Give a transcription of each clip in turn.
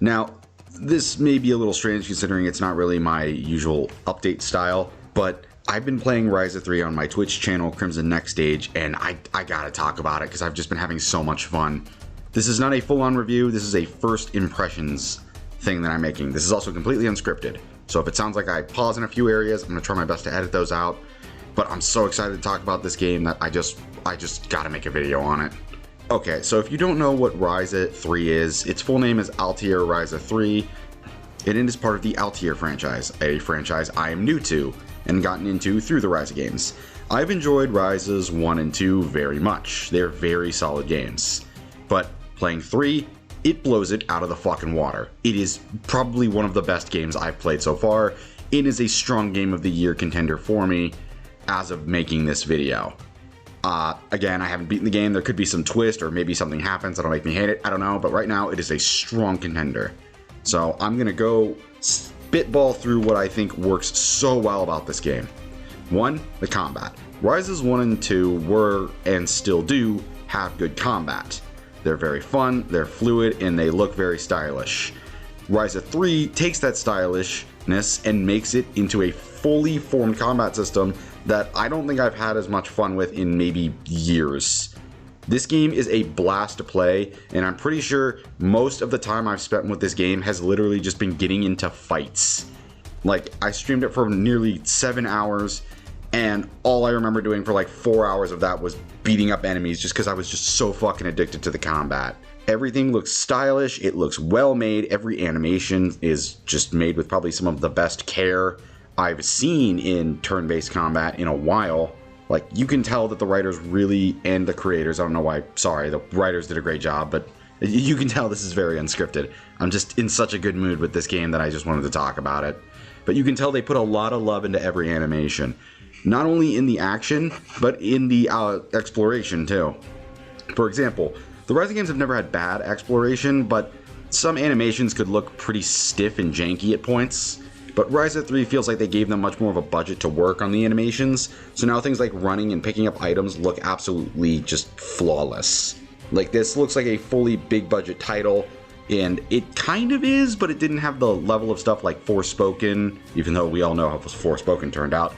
Now, this may be a little strange considering it's not really my usual update style, but I've been playing Ryza 3 on my Twitch channel, Crimson Next Stage, and I gotta talk about it because I've just been having so much fun. This is not a full-on review, this is a first impressions thing that I'm making. This is also completely unscripted, so if it sounds like I pause in a few areas, I'm gonna try my best to edit those out, but I'm so excited to talk about this game that I just gotta make a video on it. Okay, so if you don't know what Ryza 3 is, its full name is Altair Ryza 3, and it is part of the Altair franchise, a franchise I am new to and gotten into through the Ryza games. I've enjoyed Ryzas 1 and 2 very much. They're very solid games. But playing 3, it blows it out of the fucking water. It is probably one of the best games I've played so far. It is a strong Game of the Year contender for me as of making this video. Again, I haven't beaten the game. There could be some twist or maybe something happens that'll make me hate it. I don't know, but right now it is a strong contender. So I'm gonna go spitball through what I think works so well about this game. 1, the combat. Ryzas 1 and 2 were, and still do, have good combat. They're very fun, they're fluid, and they look very stylish. Ryza 3 takes that stylishness and makes it into a fully formed combat system that I don't think I've had as much fun with in maybe years. This game is a blast to play, and I'm pretty sure most of the time I've spent with this game has literally just been getting into fights. Like, I streamed it for nearly 7 hours, and all I remember doing for like 4 hours of that was beating up enemies just because I was just so fucking addicted to the combat. Everything looks stylish, it looks well made, every animation is just made with probably some of the best care I've seen in turn-based combat in a while. Like, you can tell that the writers really, and the creators, I don't know why, sorry, the writers did a great job, but you can tell this is very unscripted. I'm just in such a good mood with this game that I just wanted to talk about it. But you can tell they put a lot of love into every animation. Not only in the action, but in the exploration too. For example, the Ryza games have never had bad exploration, but some animations could look pretty stiff and janky at points. But Ryza 3 feels like they gave them much more of a budget to work on the animations, so now things like running and picking up items look absolutely just flawless. Like, this looks like a fully big budget title, and it kind of is, but it didn't have the level of stuff like Forspoken, even though we all know how Forspoken turned out.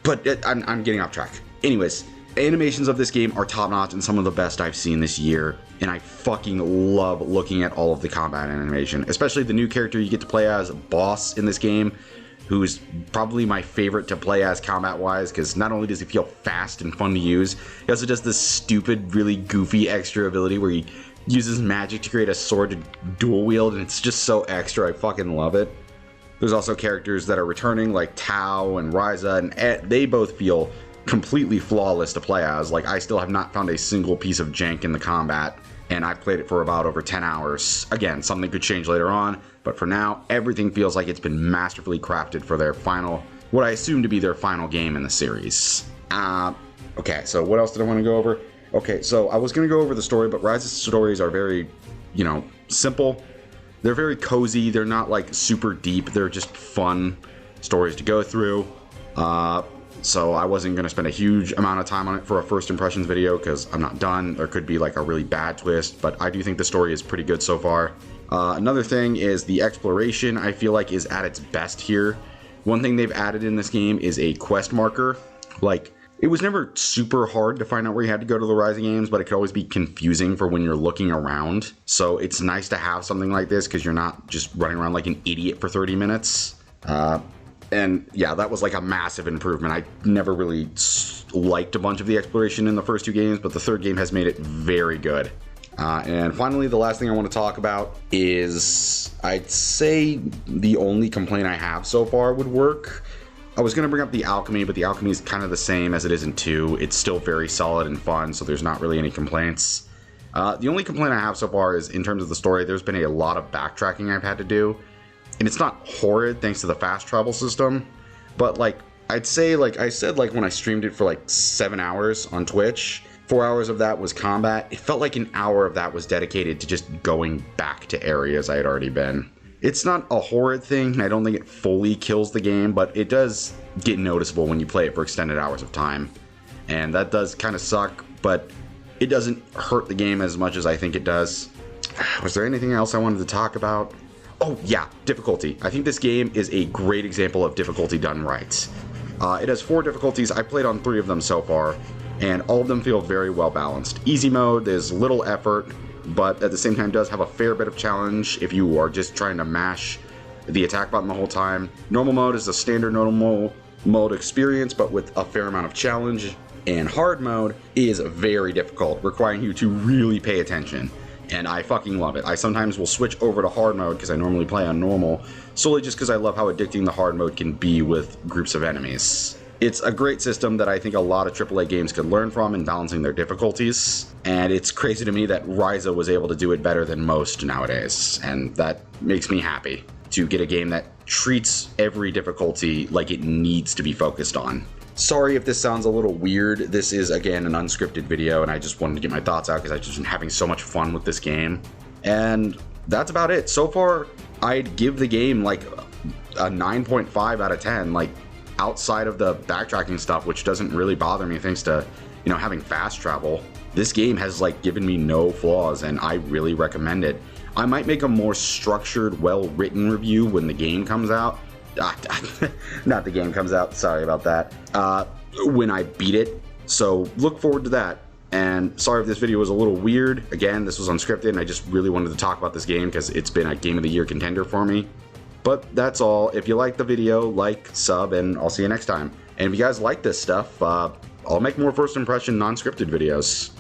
But I'm getting off track. Anyways, animations of this game are top notch and some of the best I've seen this year, and I fucking love looking at all of the combat animation, especially the new character you get to play as, Boss, in this game, who's probably my favorite to play as combat-wise, because not only does he feel fast and fun to use, he also does this stupid, really goofy extra ability where he uses magic to create a sword to dual wield, and it's just so extra. I fucking love it. There's also characters that are returning, like Tao and Ryza, and they both feel completely flawless to play as. Like, I still have not found a single piece of jank in the combat, and I've played it for about over 10 hours. Again, something could change later on, but for now, everything feels like it's been masterfully crafted for their final, what I assume to be their final game in the series. Okay, so what else did I want to go over? Okay, so I was going to go over the story, but Ryza's stories are very, simple. They're very cozy, they're not like super deep, they're just fun stories to go through. So I wasn't going to spend a huge amount of time on it for a first impressions video because I'm not done. There could be like a really bad twist, but I do think the story is pretty good so far. Another thing is the exploration, I feel like, is at its best here. One thing they've added in this game is a quest marker. Like, it was never super hard to find out where you had to go to the Ryza games, but it could always be confusing for when you're looking around. So it's nice to have something like this because you're not just running around like an idiot for 30 minutes. And yeah, that was like a massive improvement. I never really liked a bunch of the exploration in the first 2 games, but the 3rd game has made it very good. And finally, the last thing I want to talk about is, I'd say the only complaint I have so far would work. I was going to bring up the alchemy, but the alchemy is kind of the same as it is in 2. It's still very solid and fun, so there's not really any complaints. The only complaint I have so far is in terms of the story, there's been a lot of backtracking I've had to do. And it's not horrid thanks to the fast travel system, but like, I'd say, like I said, like when I streamed it for like 7 hours on Twitch, 4 hours of that was combat. It felt like an hour of that was dedicated to just going back to areas I had already been. It's not a horrid thing. I don't think it fully kills the game, but it does get noticeable when you play it for extended hours of time. And that does kind of suck, but it doesn't hurt the game as much as I think it does. Was there anything else I wanted to talk about? Oh yeah, difficulty. I think this game is a great example of difficulty done right. It has 4 difficulties. I played on 3 of them so far, and all of them feel very well balanced. Easy mode, there's little effort, but at the same time does have a fair bit of challenge if you are just trying to mash the attack button the whole time. Normal mode is a standard normal mode experience, but with a fair amount of challenge. And hard mode is very difficult, requiring you to really pay attention. And I fucking love it. I sometimes will switch over to hard mode because I normally play on normal, solely just because I love how addicting the hard mode can be with groups of enemies. It's a great system that I think a lot of AAA games could learn from in balancing their difficulties, and it's crazy to me that Ryza was able to do it better than most nowadays, and that makes me happy to get a game that treats every difficulty like it needs to be focused on. Sorry if this sounds a little weird. This is, again, an unscripted video, and I just wanted to get my thoughts out because I've just been having so much fun with this game. And that's about it. So far, I'd give the game like a 9.5 out of 10, like outside of the backtracking stuff, which doesn't really bother me thanks to, you know, having fast travel. This game has like given me no flaws, and I really recommend it. I might make a more structured, well-written review when the game comes out. Not the game comes out, sorry about that. When I beat it, so look forward to that. And sorry if this video was a little weird. Again, this was unscripted, and I just really wanted to talk about this game because it's been a Game of the Year contender for me. But that's all. If you like the video, like, sub, and I'll see you next time. And if you guys like this stuff, I'll make more first impression non-scripted videos.